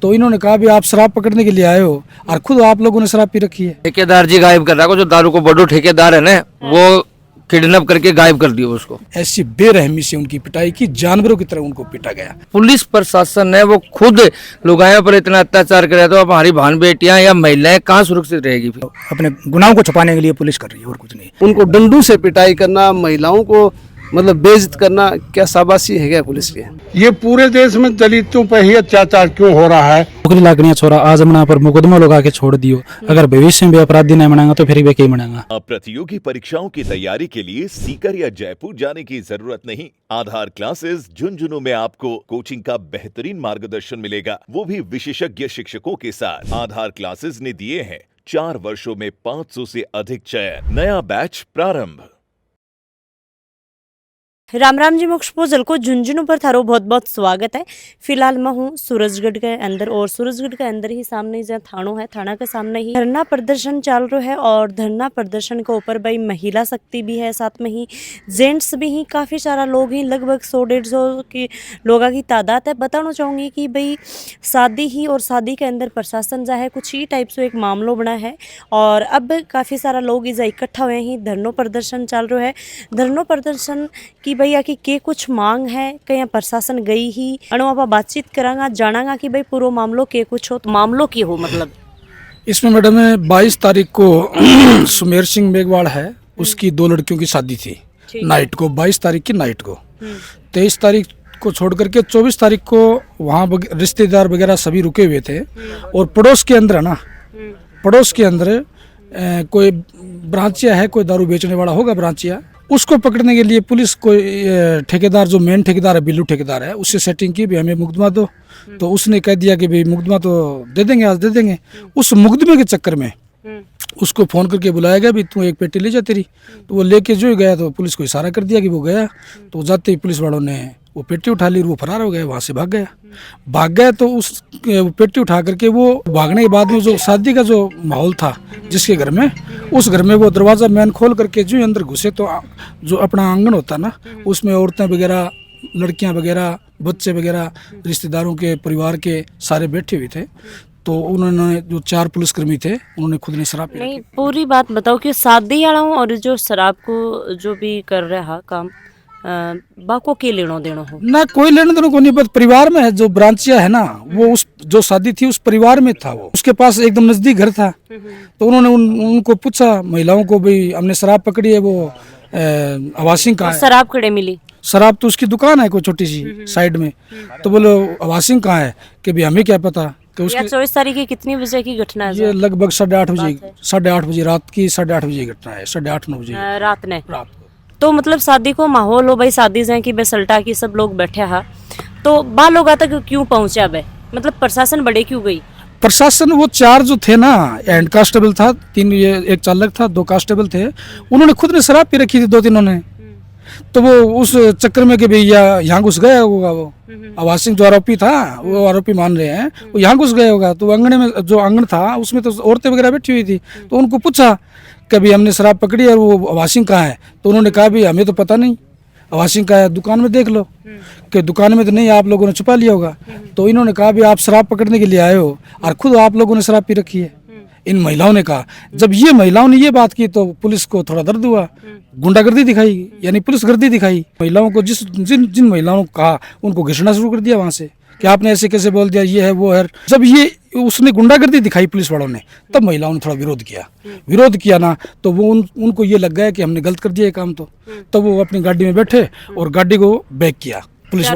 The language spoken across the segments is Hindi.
तो इन्होंने कहा भी आप शराब पकड़ने के लिए आए हो और खुद आप लोगों ने शराब पी रखी है। ठेकेदार जी गायब कर रहा है, जो दारू को बड़ो ठेकेदार है ना, वो किडनैप करके गायब कर दिया उसको। ऐसी बेरहमी से उनकी पिटाई की, जानवरों की तरह उनको पीटा गया। पुलिस प्रशासन है वो खुद लुगायों पर इतना अत्याचार करे, तो अब हमारी बहन बेटियां या महिलाएं कहाँ सुरक्षित रहेगी फिर? अपने गुनाहों को छुपाने के लिए पुलिस कर रही है और कुछ नहीं। उनको डंडू से पिटाई करना, महिलाओं को मतलब बेइज्जत करना, क्या शाबाशी है क्या पुलिस की? ये पूरे देश में दलितों पर ही अत्याचार क्यों हो रहा है? नौकरी लागनिया छोरा आज मना पर मुकदमा लगा के छोड़ दियो, अगर भविष्य में भी अपराधी नहीं बनाएगा तो फिर भी कहीं बनाएगा। अब प्रतियोगी परीक्षाओं की तैयारी के लिए सीकर या जयपुर जाने की जरूरत नहीं। आधार क्लासेस झुंझुनू में आपको कोचिंग का बेहतरीन मार्गदर्शन मिलेगा, वो भी विशेषज्ञ शिक्षकों के साथ। आधार क्लासेस ने दिए हैं 4 वर्षों में 500 से अधिक चयन। नया बैच प्रारंभ। राम राम जी, मोक्ष पोजल को झुंझुनू पर थारो बहुत बहुत स्वागत है। फिलहाल मैं हूँ सूरजगढ़ के अंदर, और सूरजगढ़ के अंदर ही सामने जहाँ थानो है, थाना के सामने ही धरना प्रदर्शन चल रहा है। और धरना प्रदर्शन के ऊपर भाई महिला शक्ति भी है, साथ में ही जेंट्स भी ही, काफ़ी सारा लोग ही, लगभग 100-150 की लोगों की तादाद है। बताना चाहूँगी कि भाई शादी ही, और शादी के अंदर प्रशासन जो है कुछ ही टाइप से एक मामला बना है, और अब काफ़ी सारा लोग इजा इकट्ठा हुए ही धरना प्रदर्शन चल रहा है। धरना प्रदर्शन की भैया की के कुछ मांग है, कहीं प्रशासन गई ही अणु आप बातचीत करांगा, जानांगा कि भाई पूरा मामलो के कुछ हो, तो मामलो की हो मतलब इसमें मैडम 22 तारीख को सुमेर सिंह मेघवाल है, उसकी 2 लड़कियों की शादी थी नाइट को, 22 तारीख की नाइट को। 23 तारीख को छोड़ करके 24 तारीख को वहाँ रिश्तेदार वगैरह सभी रुके हुए थे। और पड़ोस के अंदर है ना, पड़ोस के अंदर कोई ब्रांचिया है, कोई दारू बेचने वाला होगा ब्रांचिया, उसको पकड़ने के लिए पुलिस कोई ठेकेदार, जो मेन ठेकेदार है बिल्लू ठेकेदार है, उससे सेटिंग की भी हमें मुकदमा दो। तो उसने कह दिया कि भाई मुकदमा तो दे देंगे, आज दे देंगे। उस मुकदमे के चक्कर में उसको फ़ोन करके बुलाया गया, भी तू एक पेटी ले जा तेरी। तो वो लेके जो गया, तो पुलिस को इशारा कर दिया कि वो गया। तो जाते ही पुलिस वालों ने वो पेटी उठा ली और वो फरार हो गया, वहाँ से भाग गया। तो उस पेटी उठा करके वो भागने के बाद में जो शादी का जो माहौल था जिसके घर में, उस घर में वो दरवाज़ा मैन खोल करके जो अंदर घुसे, तो जो अपना आंगन होता ना, उसमें औरतें वगैरह, लड़कियां वगैरह, बच्चे वगैरह, रिश्तेदारों के परिवार के सारे बैठे हुए थे। तो उन्होंने जो 4 पुलिसकर्मी थे, उन्होंने खुद ने शराब पी। नहीं, पूरी बात बताओ कि शादी वाला हूँ और जो शराब को जो भी कर रहा काम बाको के लेनो देनो हो ना, कोई लेना देना को नहीं, बस परिवार में है। जो ब्रांचिया है ना, वो उस जो शादी थी उस परिवार में था, वो उसके पास एकदम नजदीक घर था। तो उन्होंने उनको पूछा महिलाओं को, भाई हमने शराब पकड़ी है, वो आवासिंग कहाँ है? शराब कड़े मिली? शराब तो उसकी दुकान है कोई छोटी सी साइड में। तो बोलो आवासिंग कहाँ है? कि भाई हमें क्या पता कि उसकी। 24 तारीख की कितनी बजे की घटना है? ये लगभग 8:30 बजे रात की 8:30 बजे घटना है, 8:30-9 बजे रात ने। तो मतलब शादी को माहौल हो भाई, शादी से की बेसल्टा की सब लोग बैठे हा, तो बा लोग तक क्यों पहुंचा बे? मतलब प्रशासन बड़े क्यों गई? प्रशासन वो 4 जो थे ना, एंड कांस्टेबल था 3, ये एक चालक था, 2 कांस्टेबल थे, उन्होंने खुद ने शराब पी रखी थी 2-3 ने। तो वो उस चक्कर में कि भैया यहाँ घुस गया होगा, वो आवासिंग जो आरोपी था, वो आरोपी मान रहे हैं, वो यहाँ घुस गया होगा। तो अंगने में जो आंगन था उसमें तो औरतें वगैरह बैठी हुई थी। तो उनको पूछा कि भाई हमने शराब पकड़ी और वो आवासिंग कहाँ है? तो उन्होंने कहा भाई हमें तो पता नहीं, आवासिंग कहाँ है, दुकान में देख लो। कि दुकान में तो नहीं, आप लोगों ने छुपा लिया होगा। तो इन्होंने कहा भाई आप शराब पकड़ने के लिए आए हो और खुद आप लोगों ने शराब पी रखी है, इन महिलाओं ने कहा। जब ये महिलाओं ने ये बात की तो पुलिस को थोड़ा दर्द हुआ, गुंडागर्दी दिखाई, यानी पुलिस गर्दी दिखाई। महिलाओं को जिन महिलाओं को कहा, उनको घिसना शुरू कर दिया वहाँ से कि आपने ऐसे कैसे बोल दिया, ये है वो है। जब ये उसने गुंडागर्दी दिखाई पुलिस वालों ने, तब महिलाओं ने थोड़ा विरोध किया ना, तो वो उनको ये लग गया कि हमने गलत कर दिया ये काम। तो तब वो अपनी गाड़ी में बैठे और गाड़ी को बैक किया। पुलिस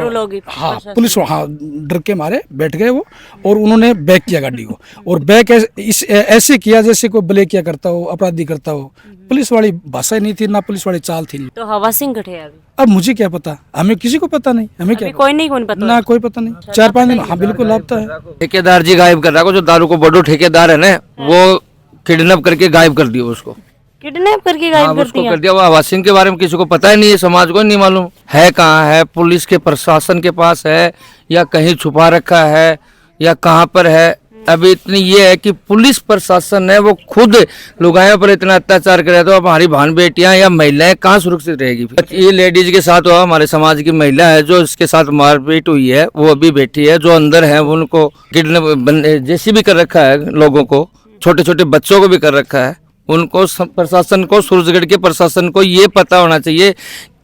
डर के मारे बैठ गए वो, और उन्होंने बैक किया गाड़ी को। और बैक ऐसे किया जैसे कोई ब्लेक किया करता हो, अपराधी करता हो। पुलिस वाली भाषा नहीं थी ना, पुलिस वाली चाल थी। तो हवासिंग कटे अब मुझे क्या पता, हमें किसी को पता नहीं, हमें क्या कोई नहीं पता ना, कोई पता नहीं। 4-5 दिन हाँ बिल्कुल लापता है। ठेकेदार जी गायब कर रहा है, जो दारू को बड़ो ठेकेदार है ना, वो किडनैप करके गायब कर दिया उसको। किडनैप करके गायब कर दिया। वो आवासिंग के बारे में किसी को पता ही नहीं है, समाज को नहीं मालूम है कहाँ है, पुलिस के प्रशासन के पास है या कहीं छुपा रखा है या कहाँ पर है, अभी इतनी ये है कि पुलिस प्रशासन है वो खुद लुगायों पर इतना अत्याचार करे तो अब हमारी बहन बेटियां या महिलाएं कहाँ सुरक्षित रहेगी। ये लेडीज के साथ हुआ, हमारे समाज की महिला है जो इसके साथ मारपीट हुई है, वो अभी बैठी है। जो अंदर है उनको किडनैप जैसी भी कर रखा है, लोगों को, छोटे छोटे बच्चों को भी कर रखा है। उनको प्रशासन को, सूरजगढ़ के प्रशासन को ये पता होना चाहिए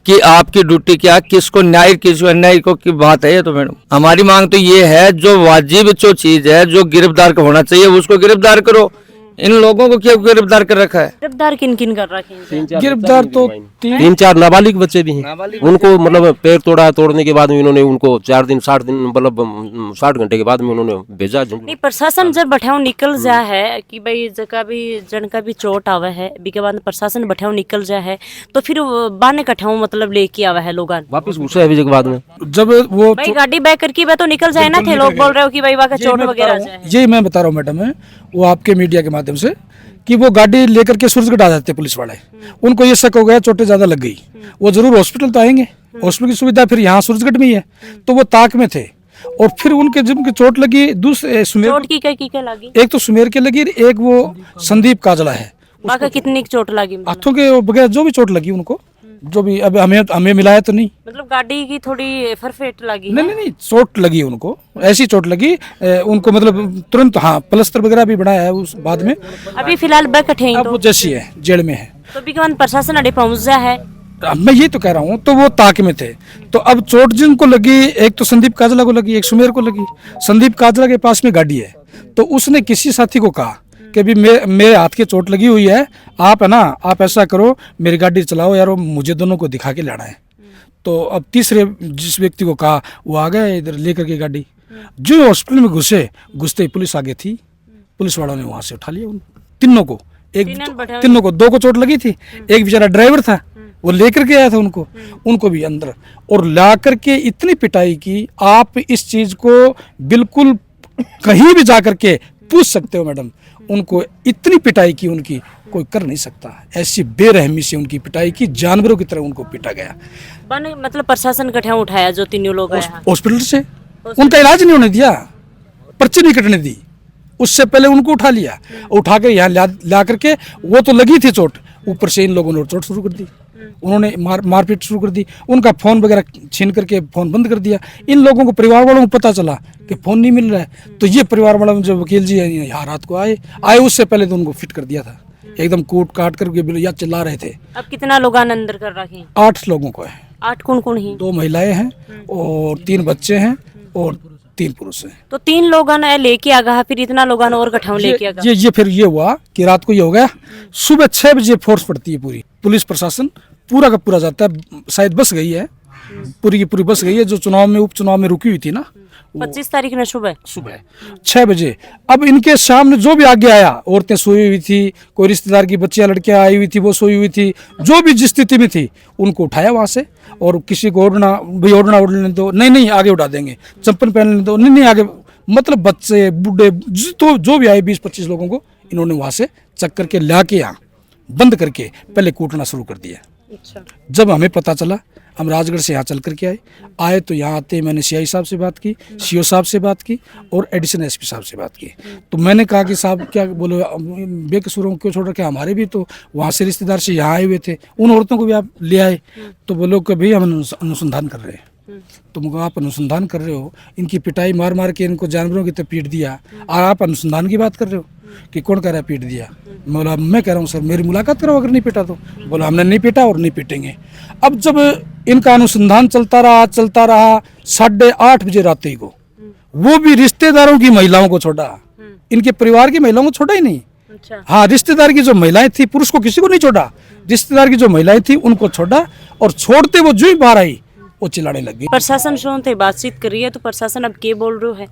कि आपकी ड्यूटी क्या, किसको न्याय किसको अन्याय को की बात है। ये तो मैडम हमारी मांग तो ये है, जो वाजिब जो चीज है, जो गिरफ्तार का होना चाहिए उसको गिरफ्तार करो। इन लोगों को क्यों गिरफ्तार कर रखा है? गिरफ्तार किन किन कर रखे हैं? गिरफ्तार तो 3-4 नाबालिग बच्चे भी हैं। उनको मतलब पैर तोड़ने के बाद में उन्होंने उनको 4 दिन 60 दिन मतलब 60 घंटे के बाद में उन्होंने भेजा। नहीं, प्रशासन जब बठाऊ निकल जा है कि भाई जन का भी चोट आवा है, बीके बाद प्रशासन बठाऊ निकल जा है तो फिर बाने कठाऊ मतलब लेके आवा है लोग वापस घुसा है के बाद में। जब वो भाई गाड़ी बैक करके वह तो निकल जाए ना थे, लोग बोल रहे हो कि भाई वहाँ का चोट वगैरह आ जाए। यही मैं बता रहा हूँ मैडम है, वो आपके मीडिया के माध्यम से कि वो गाड़ी लेकर के सूरजगढ़ आ जाते हैं पुलिस वाले। उनको ये शक हो गया चोटें ज्यादा लग गई, वो जरूर हॉस्पिटल तो आएंगे, हॉस्पिटल की सुविधा फिर यहाँ सूरजगढ़ में ही है, तो वो ताक में थे। और फिर उनके जिनकी चोट लगी दूसरे सुमेर, चोट की क्या लगी? एक तो सुमेर के लगी, एक वो संदीप काजला है, वहाँ का कितनी चोट लगी? हाथों के वगैरह जो भी चोट लगी उनको, जो भी अब हमें मिला है तो नहीं, मतलब गाड़ी की थोड़ी फरफेट लगी? नहीं चोट लगी उनको, ऐसी चोट लगी उनको, मतलब तुरंत हाँ प्लास्टर वगैरह भी बनाया है उस बाद में। अभी फिलहाल बैकट है अब वो जैसी है जेल में है, तो बीके प्रशासन अड़े पहुंच जा है। अब मैं ये तो कह रहा हूँ, तो वो ताक में थे। तो अब चोट जिनको लगी, एक तो संदीप काजला को लगी, एक सुमेर को लगी। संदीप काजला के पास में गाड़ी है, तो उसने किसी साथी को कहा कि भी मेरे हाथ की चोट लगी हुई है, आप है ना, आप ऐसा करो मेरी गाड़ी चलाओ यार, मुझे दोनों को दिखा के लाना है। तो अब तीसरे जिस व्यक्ति को कहा वो आ गए इधर लेकर के गाड़ी। जो हॉस्पिटल में घुसते ही पुलिस आगे थी, पुलिस वालों ने वहां से उठा लिया उन तीनों को, तीनों को, 2 को चोट लगी थी, एक बेचारा ड्राइवर था वो लेकर के आया था उनको भी अंदर, और ला करके इतनी पिटाई की। आप इस चीज को बिल्कुल कहीं भी जा करके पूछ सकते हो मैडम, उनको इतनी पिटाई की उनकी कोई कर नहीं सकता। ऐसी बेरहमी से उनकी पिटाई की, जानवरों की तरह उनको पीटा गया। मतलब प्रशासन कठिया उठाया जो तीनों लोग हॉस्पिटल से, उनका इलाज नहीं होने दिया, पर्ची नहीं कटने दी, उससे पहले उनको उठा लिया, उठा के यहाँ ला करके, वो तो लगी थी चोट, ऊपर से इन लोगों ने चोट शुरू कर दी, उन्होंने मारपीट शुरू कर दी, उनका फोन वगैरह छीन करके फोन बंद कर दिया। इन लोगों को, परिवार वालों को पता चला कि फोन नहीं मिल रहा है, तो ये परिवार वालों जब वकील जी यहाँ रात को आए उससे पहले तो उनको फिट कर दिया था, एकदम कूट काट करके या चिल्ला रहे थे। अब कितना लोग अंदर कर रखे? 8 लोगों को है। 8 कौन है? 2 महिलाएं हैं और 3 बच्चे हैं और 3 पुरुष हैं। तो 3 लोग लेके आ गया, फिर इतना लोग और गठाऊ लेके आ गया। ये फिर ये हुआ कि रात को ये हो गया, सुबह 6 बजे फोर्स पड़ती है पूरी, पुलिस प्रशासन पूरा का पूरा जाता है। शायद बस गई है, पूरी की पूरी बस गई है, जो उपचुनाव में रुकी हुई थी ना, 25 तारीख में सुबह 6 बजे। अब इनके सामने जो भी आगे आया, औरतें सोई हुई थी, कोई रिश्तेदार की बच्चियां लड़कियां आई हुई थी वो सोई हुई थी, जो भी जिस स्थिति में थी उनको उठाया वहां से, और किसी को ओढ़ने दो, नहीं आगे उठा देंगे, चप्पल पहनने दो, नहीं आगे, मतलब बच्चे बूढ़े तो जो भी आए 20-25 लोगों को इन्होंने वहां से चक करके ला के यहाँ बंद करके पहले कूटना शुरू कर दिया। अच्छा। जब हमें पता चला, हम राजगढ़ से यहाँ चल करके आए तो यहाँ आते मैंने सीआई साहब से बात की, सीओ साहब से बात की और एडिशनल एसपी साहब से बात की। तो मैंने कहा कि साहब क्या बोलो, बेकसूरों को क्यों छोड़ रखे, हमारे भी तो वहाँ से रिश्तेदार से यहाँ आए हुए थे, उन औरतों को भी आप ले आए। तो बोलो कि भाई हम अनुसंधान कर रहे हैं। तो आप अनुसंधान कर रहे हो, इनकी पिटाई मार मार के इनको जानवरों की तरह पीट दिया, और आप अनुसंधान की बात कर रहे हो कि कौन कह रहा है पीट दिया। बोला मैं कह रहा हूँ सर मेरी मुलाकात करो, अगर नहीं पीटा तो। बोला हमने नहीं पीटा और नहीं पीटेंगे। अब जब इनका अनुसंधान चलता रहा 8:30 बजे रात को, वो भी रिश्तेदारों की महिलाओं को छोड़ा, इनके परिवार की महिलाओं को छोड़ा ही नहीं। अच्छा। हाँ, रिश्तेदार की जो महिलाएं थी, पुरुष को किसी को नहीं छोड़ा, रिश्तेदार की जो महिलाएं थी उनको छोड़ा, और छोड़ते वो जो ही बाहर आई वो चिल्लाने लग गई। प्रशासन से बातचीत कर रही है, तो प्रशासन अब क्या बोल रहे है?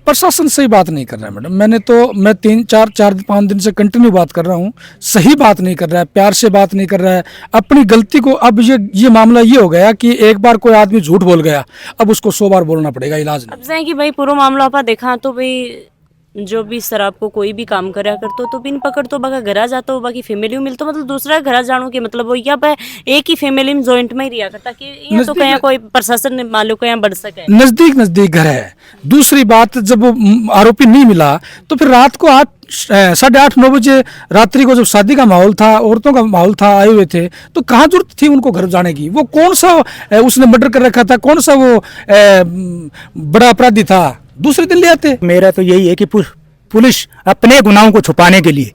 प्रशासन सही बात नहीं कर रहा है मैडम। मैं 3-4-5 दिन से कंटिन्यू बात कर रहा हूँ, सही बात नहीं कर रहा है, प्यार से बात नहीं कर रहा है। अपनी गलती को, अब ये मामला ये हो गया कि एक बार कोई आदमी झूठ बोल गया, अब उसको 100 बार बोलना पड़ेगा, इलाज नहीं। अब जाए कि भाई पूरा मामला आप देखा तो भाई जो भी शराब को कोई भी काम करा करतो तो बिन पकड़ तो बाका घरा जाता हो बाकी फैमिली मिलतो मतलब दूसरा घरा जानो के मतलब वो या एक ही फैमिली में जॉइंट में ही रिया करता कि ये तो कहीं कोई प्रशासन मालूम कहीं बढ़ सके। नजदीक घर है। दूसरी बात, जब वो आरोपी नहीं मिला तो फिर रात को 8:30-9 बजे रात्रि को जब शादी का माहौल था, औरतों का माहौल था, आए हुए थे, तो कहाँ जरूरत थी उनको घर जाने की? वो कौन सा उसने मर्डर कर रखा था, कौन सा वो बड़ा अपराधी था, दूसरे दिन ले आते। मेरा तो यही है कि पुलिस अपने गुनाहों को छुपाने के लिए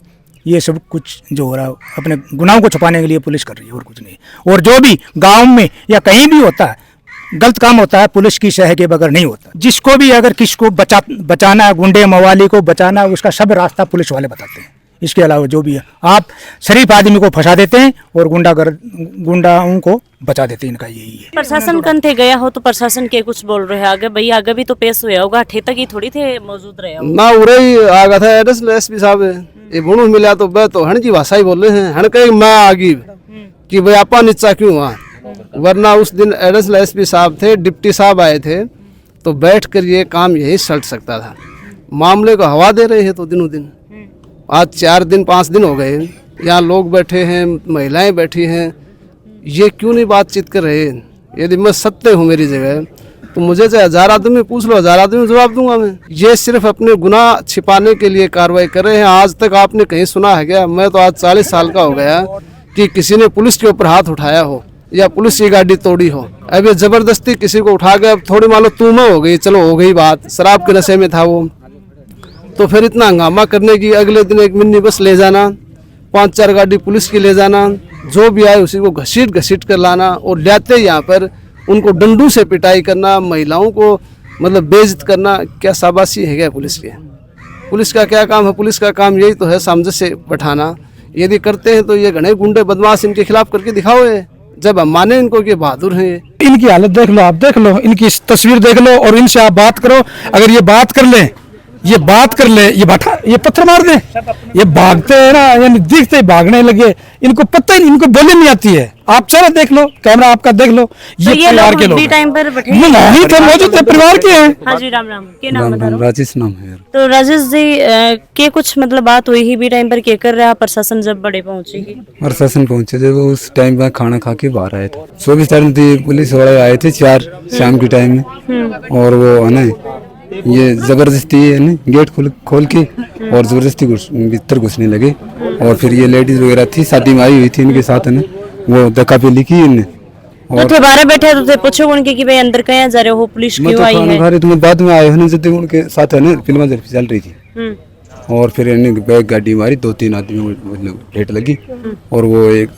ये सब कुछ जो हो रहा है अपने गुनाहों को छुपाने के लिए पुलिस कर रही है और कुछ नहीं। और जो भी गांव में या कहीं भी होता है गलत काम होता है, पुलिस की सहायता के बगैर नहीं होता। जिसको भी अगर किसको बचाना है, गुंडे मवाली को बचाना है, उसका सब रास्ता पुलिस वाले बताते हैं। इसके अलावा जो भी है, आप शरीफ आदमी को फंसा देते हैं और गुंडाओं को बचा देते हैं। इनका यही है। प्रशासन कन थे गया हो तो प्रशासन के कुछ बोल रहे हैं आगे भैया, आगे भी तो पेश हुआ होगा, ठे तक ही थोड़ी थे मौजूद रहे हो ना उरे ही आगा था एड्रेस एसपी साहब ये बुणु मिला तो बे तो हण की भाषा ही बोल रहे हैं। हण कहीं मैं आगी कि भाई आपा नीचा क्यों हुआ, वरना उस दिन एड्रेस एसपी साहब थे, डिप्टी साहब आए थे, तो बैठ कर ये काम यही सल्ट सकता था। मामले को हवा दे रहे हैं तो दिनों दिन, आज 4 दिन 5 दिन हो गए, यहाँ लोग बैठे हैं, महिलाएं बैठी हैं, ये क्यों नहीं बातचीत कर रहे? यदि मैं सत्य हूँ मेरी जगह तो मुझे चाहे 1000 आदमी पूछ लो, 1000 आदमी जवाब दूंगा मैं। ये सिर्फ अपने गुनाह छिपाने के लिए कार्रवाई कर रहे हैं। आज तक आपने कहीं सुना है क्या? मैं तो आज 40 साल का हो गया कि किसी ने पुलिस के ऊपर हाथ उठाया हो या पुलिस की गाड़ी तोड़ी हो। अब ये जबरदस्ती किसी को उठा के, अब थोड़ी मान लो तू मैं हो गई, चलो हो गई बात, शराब के नशे में था वो, तो फिर इतना हंगामा करने की, अगले दिन एक मिनी बस ले जाना, 5-4 गाड़ी पुलिस की ले जाना, जो भी आए उसी को घसीट कर लाना और लाते यहाँ पर उनको डंडू से पिटाई करना, महिलाओं को मतलब बेइज्जत करना, क्या शाबाशी है क्या पुलिस की? पुलिस का क्या काम है? पुलिस का काम यही तो है सामंजस्य बैठाना। यदि करते हैं तो ये घने गुंडे बदमाश इनके खिलाफ करके दिखाओ है, जब हम माने इनको कि बहादुर हैं। इनकी हालत देख लो, आप देख लो, इनकी तस्वीर देख लो और इनसे आप बात करो। अगर ये बात कर ले, ये पत्थर मार दे, ये भागते हैं ना, यानी दिखते ही भागने लगे, इनको पता ही नहीं, इनको बोलने नहीं आती है। आप चलो देख लो, कैमरा आपका देख लो, ये परिवार के लोग भी टाइम पर बैठे नहीं थे, मौजूद थे, परिवार के हैं। हाँ जी, राम राम, क्या नाम बता रहे हो? राजेश नाम है। तो राजेश जी के कुछ मतलब बात हुई ही भी टाइम पर क्या कर रहा प्रशासन जब बड़े पहुंचेगी? प्रशासन पहुंचे जब उस टाइम पर खाना खा के बाहर आए थे। 24 तारीख थी, पुलिस वाले आए थे 4 शाम के टाइम में, और वो है ना ये जबरदस्ती है ना गेट खोल के और जबरदस्ती भीतर घुसने लगे। और फिर ये लेडीज वगैरह थी, शादी में आई हुई थी इनके साथ है ना, वो धक्का पेली की इनने। तो थे बारह बैठे तो थे, पूछो उनके कि भाई अंदर कहाँ जा रहे हो, पुलिस क्यों आई है? तुम बाद में आए हो ना, जब उनके साथ है ना फिल्म चल रही थी, और फिर इन्हें बैग गाड़ी मारी, 2-3 आदमी भेंट लगी, और वो एक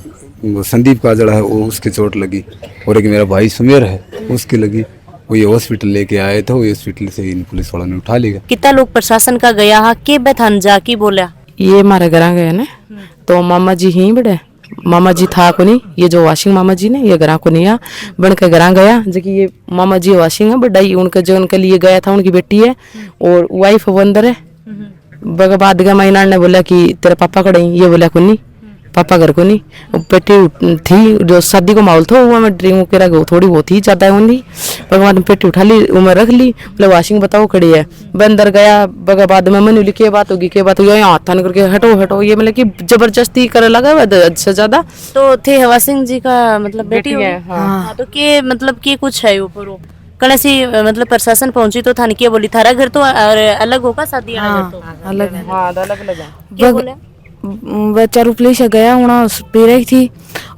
संदीप काजड़ा है वो उसके चोट लगी, और एक मेरा भाई सुमेर है उसकी लगी। वो ये हॉस्पिटल लेके आए थे, वो हॉस्पिटल से इन पुलिस वालों ने उठा लिया। कितना लोग प्रशासन का गया हा के बथान जाकी बोला ये हमारे घर गए ना, तो मामा जी ही बड़े, मामा जी था को नहीं, ये जो वाशिंग मामा जी ने ये घर को नहीं आ बन के घर गया, जो कि ये मामा जी वाशिंग है बड़ाई उनके, जो उनके लिए गया था, उनकी बेटी है और वाइफ वो अंदर है। बाद का महीना ने बोला कि तेरे पापा कड़े, ये बोला को नहीं, पापा घर को नहीं, पेटी थी, जो शादी को माहौल था वो में ड्रिंक वगैरह थोड़ी बहुत ही ज्यादा होती, भगवान पेटी उठा ली, उमर रख ली, बोले वाशिंग बताओ खड़ी है, बंदर गया। बगा बाद में मैंने बोली क्या बात होगी, क्या बात होगी, हाथ थान करके हटो, ये मतलब कि जबरदस्ती करे लगा से ज्यादा। तो थे हवा सिंह जी का मतलब बेटी है। हाँ, तो के मतलब के कुछ है ऊपर कल ऐसी मतलब प्रशासन पहुंची तो थाने की बोली थारा घर तो अलग होगा, शादी अलग है, हाँ अलग है। बच्चा पुलिस गया हूँ पी रही थी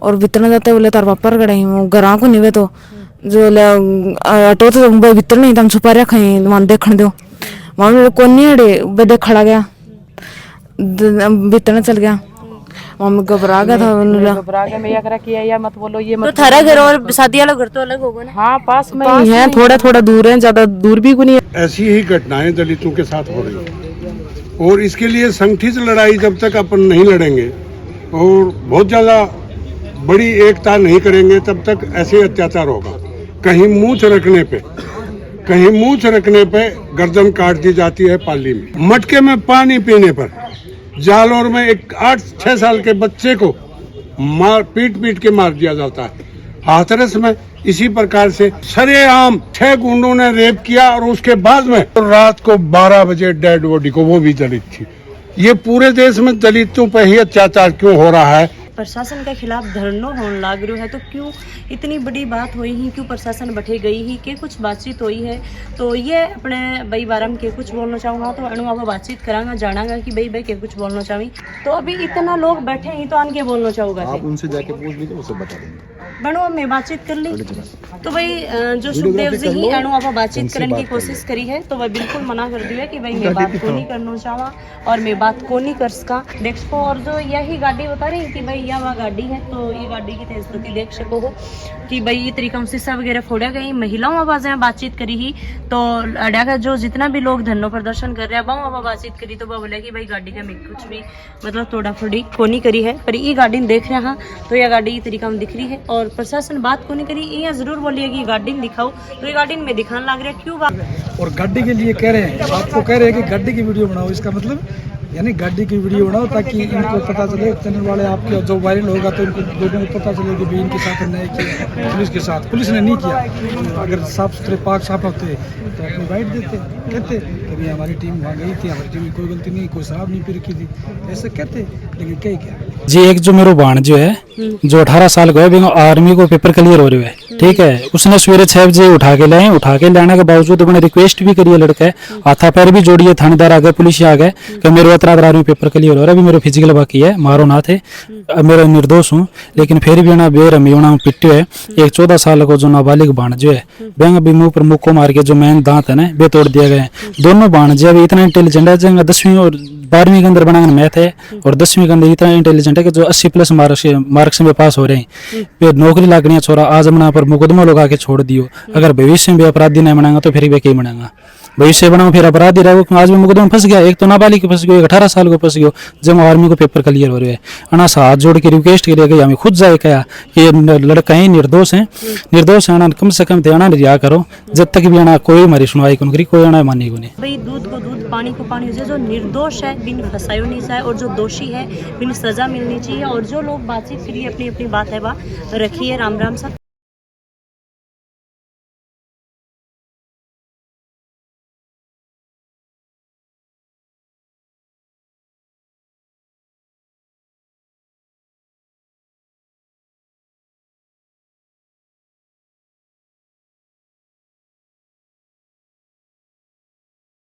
और भीतर जाते बोले तार पापा गड़े घर को नहीं वे तो जो ऑटो तो भीतर नहीं तम छुपा रखा वहां देखने दो, वहां कौन नहीं अड़े वे देख खड़ा गया, भीतर चल गया, मम्मी घबरा गया था, घबरा गया, मैं करा किया या मत बोलो ये मत। तो थारा घर और शादी वाला घर तो अलग होगा ना? हाँ पास में ही है, थोड़ा दूर है, ज्यादा दूर भी नहीं है। ऐसी ही घटनाएं दलितों के साथ हो रही है और इसके लिए संगठित लड़ाई जब तक अपन नहीं लड़ेंगे और बहुत ज़्यादा बड़ी एकता नहीं करेंगे तब तक ऐसे अत्याचार होगा। कहीं मूंछ रखने पे गर्दन काट दी जाती है पाली में, मटके में पानी पीने पर, जालौर में एक 8-6 साल के बच्चे को पीट के मार दिया जाता है, हाथरस में इसी प्रकार से सरेआम 6 गुंडों ने रेप किया और उसके बाद में रात को 12 बजे डेड बॉडी को, वो भी दलित थी। ये पूरे देश में दलितों पर ही अत्याचार क्यों हो रहा है? प्रशासन के खिलाफ धरनो होने लाग रहा है तो क्यों इतनी बड़ी बात हुई ही, क्यों प्रशासन बैठे गई ही, के कुछ बातचीत हुई है। तो ये अपने भाई बारे में के कुछ बोलना चाहूँगा तो अनु आप बातचीत करांगा, जानागा कि भाई के कुछ बोलना चाहिए। तो अभी इतना लोग बैठे ही तो आन के बोलना चाहूँगा, आप उनसे जाके पूछ लीजिए, उसे बता देंगे। बनो मैं बातचीत कर ली तो भाई जो सुखदेव जी ही अनु आप बातचीत करने की कोशिश करी है तो वह बिल्कुल मना कर दिया कि भाई मैं बात को नहीं करना चाहवा और मैं बात को नहीं कर सका। देखो और जो यही गाड़ी बता रही कि भाई यह वह गाड़ी है तो ये गाड़ी की तेज गति देख सको हो कि भाई ये तरीका से शीशा वगैरह फोड़ा गई। महिलाओं आवाज में बातचीत करी ही तो अड़ा का जो जितना भी लोग धरना प्रदर्शन कर रहे हैं वह बातचीत करी तो वह बोले कि भाई गाड़ी का मैं कुछ भी मतलब तोड़ा फोड़ी को नहीं करी है, पर ये गाड़ी देख रहे हैं तो यह गाड़ी तरीका में दिख रही है और प्रशासन बात को नहीं करी। ये जरूर बोलिए कि गाड़ी में दिखाओ तो ये गाड़ी में दिखाने लग रहा है क्यों बात। और गाड़ी के लिए कह रहे हैं, आपको कह रहे हैं कि गाड़ी की वीडियो बनाओ, इसका मतलब यानी गाड़ी की वीडियो बनाओ ताकि इनको पता चले, चैनल वाले आपके जो वायरल होगा तो इनको लोगों को पता चले कि भाई इनके साथ अन्याय किया पुलिस के साथ। पुलिस ने नहीं किया, अगर साफ सुथरे पाक साफ होते तो अपनी बाइट देते, कहते कि भाई हमारी टीम वहाँ गई थी, हमारी टीम में कोई गलती नहीं, कोई शराब नहीं पी रखी थी, ऐसे कहते, लेकिन कहीं क्या जी। एक जो मेरा भाण जो है जो 18 साल का है, आर्मी को पेपर क्लियर हो रहे है, ठीक है, उसने सवेरे 6 बजे उठा के लाए, उठा के लाने के बावजूद मैंने रिक्वेस्ट भी करी है, लड़का है हाथा पैर भी जोड़िए, थानेदार आ गए, पुलिस आ गए कि मेरे आर्मी पेपर क्लियर हो रहा है, अभी मेरे फिजिकल बाकी है, मारो ना थे, मेरा निर्दोष हूँ, लेकिन फिर भी ना बेरहमी होना पिट्टू है। एक 14 साल को जो नाबालिग भाणजो है बैंक अभी मुंह पर मुक्को मार के जो मेन दांत है ना वे तोड़ दिया गया है। दोनों भाणजे अभी इतना इंटेलिजेंट है, जगह 10वीं और 12वीं के अंदर बनाना मैथ है और 10वीं के अंदर इतना इंटेलिजेंट है कि जो 80+ मार्क्स में पास हो रहे हैं, फिर नौकरी लागनी है छोरा, आज अपना पर मुकदमा लगा के छोड़ दियो। अगर भविष्य में भी अपराधी नहीं बनाएगा तो फिर वे क्या बनाएगा, भविष्य बनाओ फिर अपराधी रहेगा। आज भी मुकदमा फंस गया, एक तो नाबालिग फंस गया, 18 साल को फंस गया, जब आर्मी को पेपर क्लियर हो रहे हैं। अना सा हाथ जोड़ के रिक्वेस्ट करिए कि हमें खुद जाए क्या कि लड़का ही निर्दोष है, निर्दोष है, कम से कम ध्यान रिहा करो, जब तक भी आना कोई हमारी सुनवाई को करी, कोई आना मानी को नहीं। भाई दूध को दूध पानी को पानी, जो निर्दोष है बिन फंसायो नहीं जाए और जो दोषी है बिन सजा मिलनी चाहिए और जो लोग बातचीत करिए अपनी अपनी बात है वह रखिए। राम राम साहब।